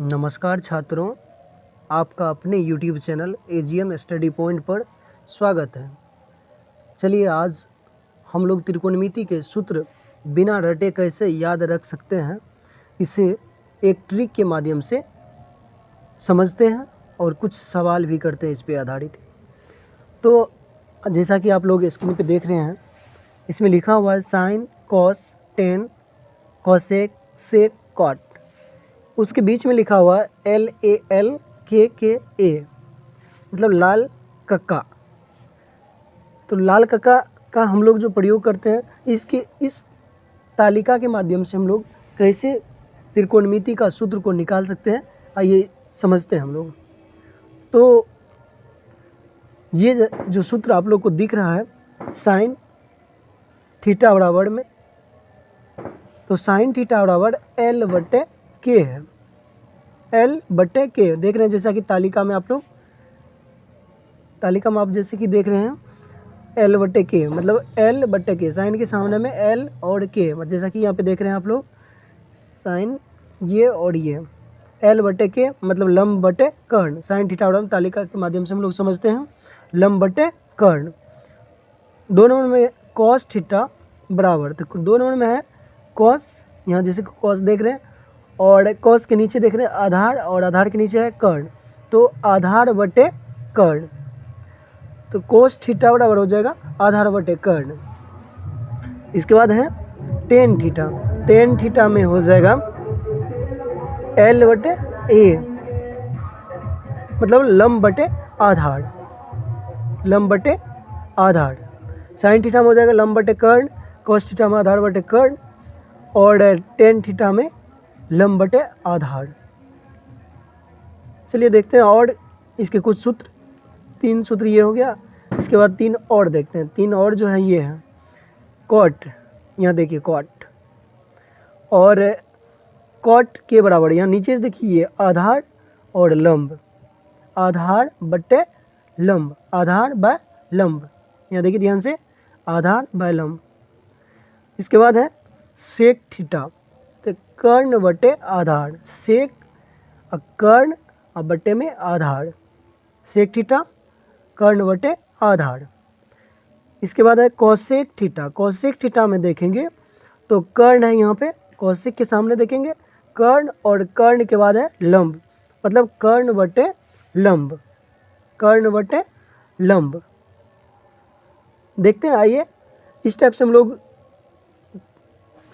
नमस्कार छात्रों, आपका अपने YouTube channel AGM study point पर स्वागत है। चलिए आज हम लोग त्रिकोणमिति के सूत्र बिना रटे कैसे याद रख सकते हैं, इसे एक ट्रिक के माध्यम से समझते हैं और कुछ सवाल भी करते हैं इस पे आधारित। तो जैसा कि आप लोग स्क्रीन पे देख रहे हैं, इसमें लिखा हुआ है साइन, कॉस, टेन, कॉसेक, सेक, कॉट। उसके बीच में लिखा हुआ है LALKKA, मतलब लाल कक्का। तो लाल कक्का का हम लोग जो प्रयोग करते हैं, इस तालिका के माध्यम से हम लोग कैसे त्रिकोणमिति का सूत्र को निकाल सकते हैं, आइए समझते हैं हम लोग। तो ये जो सूत्र आप लोग को दिख रहा है, साइन थीटा बराबर में, तो साइन थीटा बराबर L/K है। L/K देख रहे हैं, जैसा कि तालिका में आप जैसे कि देख रहे हैं L/K, मतलब L/K, साइन के सामने में L और K, जैसा कि यहाँ पे देख रहे हैं आप लोग, साइन ये और ये L/K मतलब लंब बटे कर्ण। साइन थीटा बराबर तालिका के माध्यम से हम लोग समझते हैं लंब बटे कर्ण। दोनों में कॉस थीटा बराबर, तो दोनों में है कॉस, यहाँ जैसे कॉस देख रहे हैं, और कॉस के नीचे देख रहे हैं आधार, और आधार के नीचे है कर्ण, तो आधार बटे कर्ण। तो कोस थीटा बराबर हो जाएगा आधार बटे कर्ण। इसके बाद है टेन थीटा। टेन थीटा में हो जाएगा L/A, मतलब लंब बटे आधार, लंब बटे आधार। साइन थीटा में हो जाएगा लंब बटे कर्ण, कोस थीटा में आधार बटे कर्ण, और टेन थीटा में लंब बटे आधार। चलिए देखते हैं और इसके कुछ सूत्र। 3 सूत्र ये हो गया। इसके बाद 3 और देखते हैं। 3 और जो है ये है कॉट, यहाँ देखिए कॉट, और कॉट के बराबर यहाँ नीचे से देखिए ये आधार और लंब, आधार बटे लंब, आधार बाय लंब, यहाँ देखिए ध्यान से, आधार बाय लंब। इसके बाद है सेक थीटा, तो कर्ण बटे आधार, सेक कर्ण और बटे में आधार, सेक थीटा कर्ण बटे आधार। इसके बाद है कॉसेक थीटा। कॉसेक थीटा में देखेंगे तो कर्ण है यहाँ पे, कॉसेक के सामने देखेंगे कर्ण, और कर्ण के बाद है लंब, मतलब कर्ण बटे लंब, कर्ण बटे लंब। देखते हैं, आइए इस टाइप से हम लोग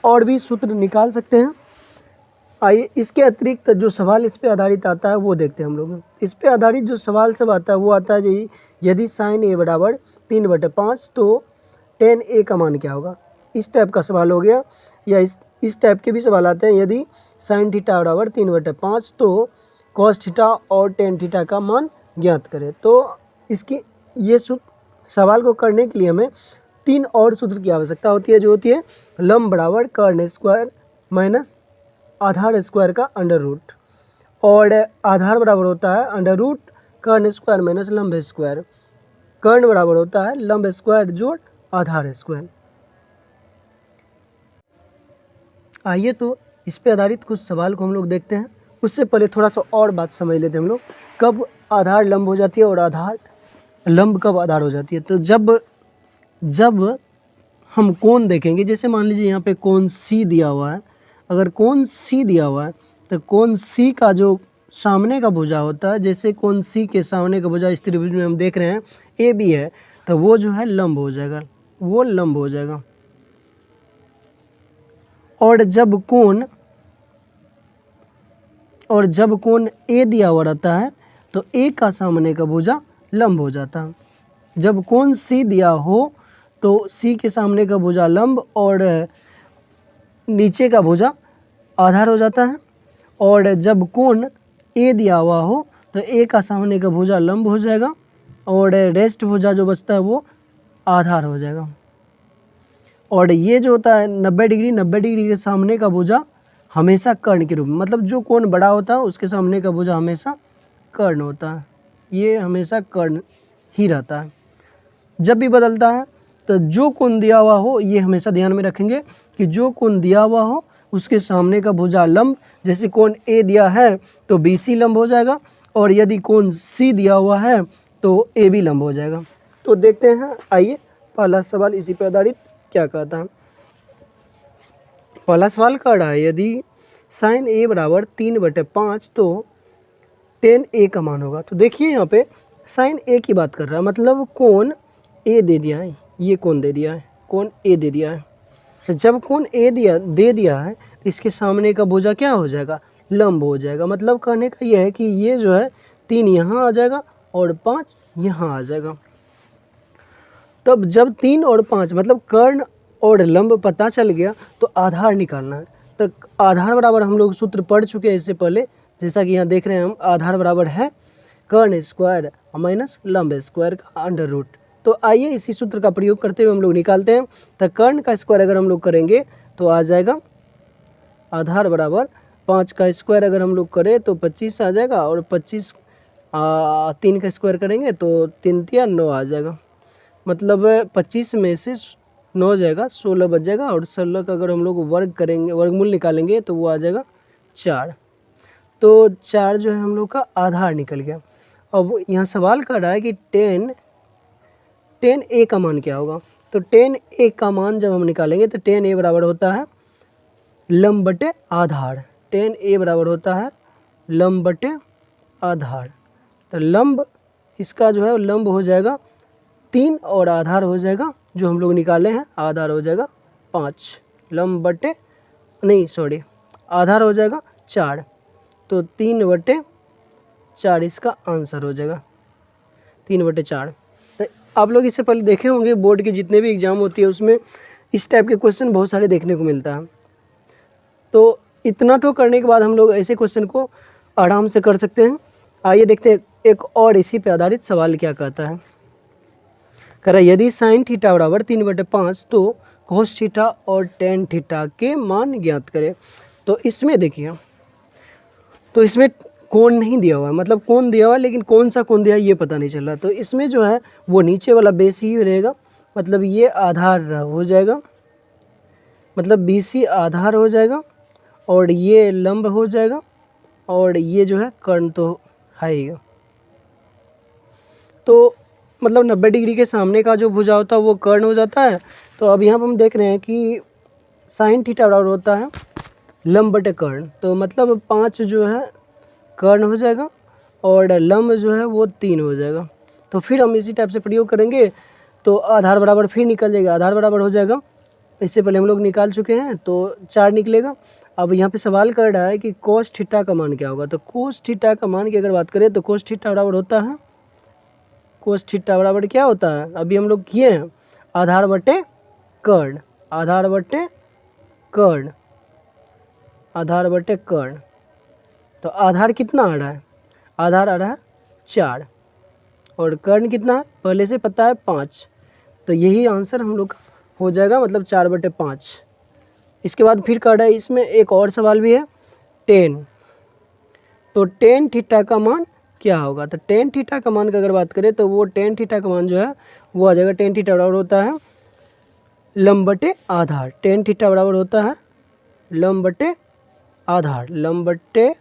और भी सूत्र निकाल सकते हैं। आइए इसके अतिरिक्त जो सवाल इस पे आधारित आता है वो देखते हैं हम लोग। इस पे आधारित जो सवाल सब आता है वो आता है जी, यदि साइन A बराबर 3/5 तो टेन A का मान क्या होगा। इस टाइप का सवाल हो गया, या इस टाइप के भी सवाल आते हैं, यदि साइन थीटा बराबर 3/5 तो कॉस थीटा और टेन थीटा का मान ज्ञात करें। तो इसकी ये सवाल को करने के लिए हमें 3 और सूत्र की आवश्यकता होती है, जो होती है लंब बराबर कर्ण स्क्वायर माइनस आधार स्क्वायर का अंडर रूट, और आधार बराबर होता है अंडर रूट कर्ण स्क्वायर माइनस लंब स्क्वायर, कर्ण बराबर होता है लंब स्क्वायर जोड़ आधार स्क्वायर। आइए तो इस पे आधारित कुछ सवाल को हम लोग देखते हैं। उससे पहले थोड़ा सा और बात समझ लेते हैं हम लोग, कब आधार लंब हो जाती है और आधार लंब कब आधार हो जाती है। तो जब हम कोण देखेंगे, जैसे मान लीजिए यहाँ पे कोण C दिया हुआ है, अगर कोण C दिया हुआ है तो कोण C का जो सामने का भुजा होता है, जैसे कोण C के सामने का भुजा इस त्रिभुज में हम देख रहे हैं AB है, तो वो जो है लंब हो जाएगा, वो लंब हो जाएगा। और जब कोण A दिया हुआ रहता है तो A का सामने का भुजा लंब हो जाता है। जब कोण C दिया हो तो C के सामने का भुजा लंब और नीचे का भुजा आधार हो जाता है। और जब कोण A दिया हुआ हो तो A का सामने का भुजा लंब हो जाएगा, और रेस्ट भुजा जो बचता है वो आधार हो जाएगा। और ये जो होता है 90 डिग्री के सामने का भुजा हमेशा कर्ण के रूप में, मतलब जो कोण बड़ा होता है उसके सामने का भुजा हमेशा कर्ण होता है, ये हमेशा कर्ण ही रहता है। जब भी बदलता है तो जो कोण दिया हुआ हो, ये हमेशा ध्यान में रखेंगे कि जो कोण दिया हुआ हो उसके सामने का भुजा लंब, जैसे कोण ए दिया है तो बी सी लंब हो जाएगा, और यदि कोण सी दिया हुआ है तो ए बी लंब हो जाएगा। तो देखते हैं, आइए पहला सवाल इसी पर आधारित क्या कहता है। पहला सवाल कह रहा है यदि साइन ए बराबर 3/5 तो टेन ए का मान होगा। तो देखिए यहाँ पे साइन ए की बात कर रहा है, मतलब कोण ए दे दिया है, ये कोण दे दिया है, कोण ए दे दिया है। तो जब कोण ए दे दिया है तो इसके सामने का भुजा क्या हो जाएगा, लंब हो जाएगा। मतलब कहने का यह है कि ये जो है 3 यहाँ आ जाएगा और 5 यहाँ आ जाएगा। तब जब 3 और 5 मतलब कर्ण और लंब पता चल गया तो आधार निकालना है। तो आधार बराबर हम लोग सूत्र पढ़ चुके हैं इससे पहले, जैसा कि यहाँ देख रहे हैं हम, आधार बराबर है कर्ण स्क्वायर माइनस लंब स्क्वायर का अंडर रूट। तो आइए इसी सूत्र का प्रयोग करते हुए हम लोग निकालते हैं। तो कर्ण का स्क्वायर अगर हम लोग करेंगे तो आ जाएगा आधार बराबर 5 का स्क्वायर अगर हम लोग करें तो 25 आ जाएगा, और 25 3 का स्क्वायर करेंगे तो 3 तिया 9 आ जाएगा। मतलब 25 में से 9 जाएगा, 16 बच जाएगा, और 16 का अगर हम लोग वर्ग करेंगे, वर्गमूल निकालेंगे तो वो आ जाएगा 4। तो 4 जो है हम लोग का आधार निकल गया। अब यहाँ सवाल कर रहा है कि 10 ए का मान क्या होगा। तो 10 ए का मान जब हम निकालेंगे तो 10 ए बराबर होता है लंब बटे आधार। 10 ए बराबर होता है लंब बटे आधार। तो लंब इसका जो है लंब हो जाएगा 3 और आधार हो जाएगा जो हम लोग निकाले हैं, आधार हो जाएगा 5, लंब बटे नहीं सॉरी आधार हो जाएगा 4। तो 3/4 इसका आंसर हो जाएगा, 3/4। तो आप लोग इससे पहले देखे होंगे बोर्ड के जितने भी एग्ज़ाम होती है उसमें इस टाइप के क्वेश्चन बहुत सारे देखने को मिलता है। तो इतना तो करने के बाद हम लोग ऐसे क्वेश्चन को आराम से कर सकते हैं। आइए देखते हैं एक और इसी पे आधारित सवाल क्या कहता है। कह रहा है यदि साइन थीटा बराबर 3/5 तो कोस थीटा और टेन थीटा के मान ज्ञात करें। तो इसमें देखिए, तो इसमें कोण नहीं दिया हुआ है, मतलब कोण दिया हुआ है लेकिन कौन सा कोण दिया है ये पता नहीं चल रहा। तो इसमें जो है वो नीचे वाला बेस ही रहेगा, मतलब ये आधार हो जाएगा, मतलब BC आधार हो जाएगा, और ये लंब हो जाएगा, और ये जो है कर्ण तो है ही। तो मतलब 90 डिग्री के सामने का जो भुजा होता है वो कर्ण हो जाता है। तो अब यहाँ पर हम देख रहे हैं कि साइन थीटा बराबर होता है लंब बटे कर्ण। तो मतलब 5 जो है कर्ण हो जाएगा और लंब जो है वो 3 हो जाएगा। तो फिर हम इसी टाइप से प्रयोग करेंगे तो आधार बराबर फिर निकल जाएगा, आधार बराबर हो जाएगा, इससे पहले हम लोग निकाल चुके हैं तो 4 निकलेगा। अब यहाँ पे सवाल कर रहा है कि कोस थीटा का मान क्या होगा। तो कोस थीटा का मान की अगर बात करें तो कोस थीटा बराबर होता है, कोस थीटा बराबर क्या होता है अभी हम लोग किए हैं, आधार बटे कर्ण, आधार बटे कर्ण, आधार बटे कर्ण। तो आधार कितना आ रहा है, आधार आ रहा है 4, और कर्ण कितना है पहले से पता है 5। तो यही आंसर हम लोग का हो जाएगा, मतलब 4/5। इसके बाद फिर कर रहा है इसमें एक और सवाल भी है 10। तो टेन थीटा का मान क्या होगा। तो टेन थीटा का मान की अगर बात करें तो वो टेन थीटा का मान जो है वो आ जाएगा, टेन थीटा बराबर होता है लंब बटे आधार। टेन थीटा बराबर होता है लंब बटे आधार, लंब बटे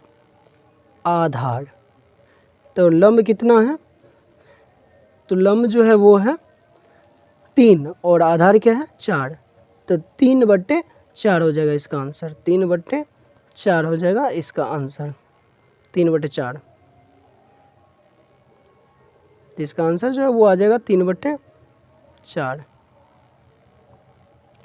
आधार। तो लंब कितना है, तो लंब जो है वो है 3 और आधार क्या है 4। तो 3/4 हो जाएगा इसका आंसर, 3/4 हो जाएगा इसका आंसर, 3/4। इसका आंसर जो है वो आ जाएगा 3/4।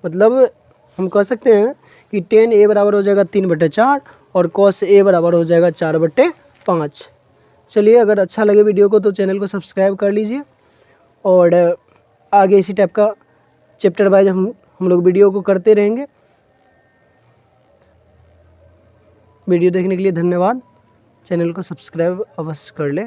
मतलब हम कह सकते हैं कि टेन ए बराबर हो जाएगा 3/4 और कॉस ए बराबर हो जाएगा 4/5। चलिए, अगर अच्छा लगे वीडियो को तो चैनल को सब्सक्राइब कर लीजिए, और आगे इसी टाइप का चैप्टर वाइज हम लोग वीडियो को करते रहेंगे। वीडियो देखने के लिए धन्यवाद। चैनल को सब्सक्राइब अवश्य कर लें।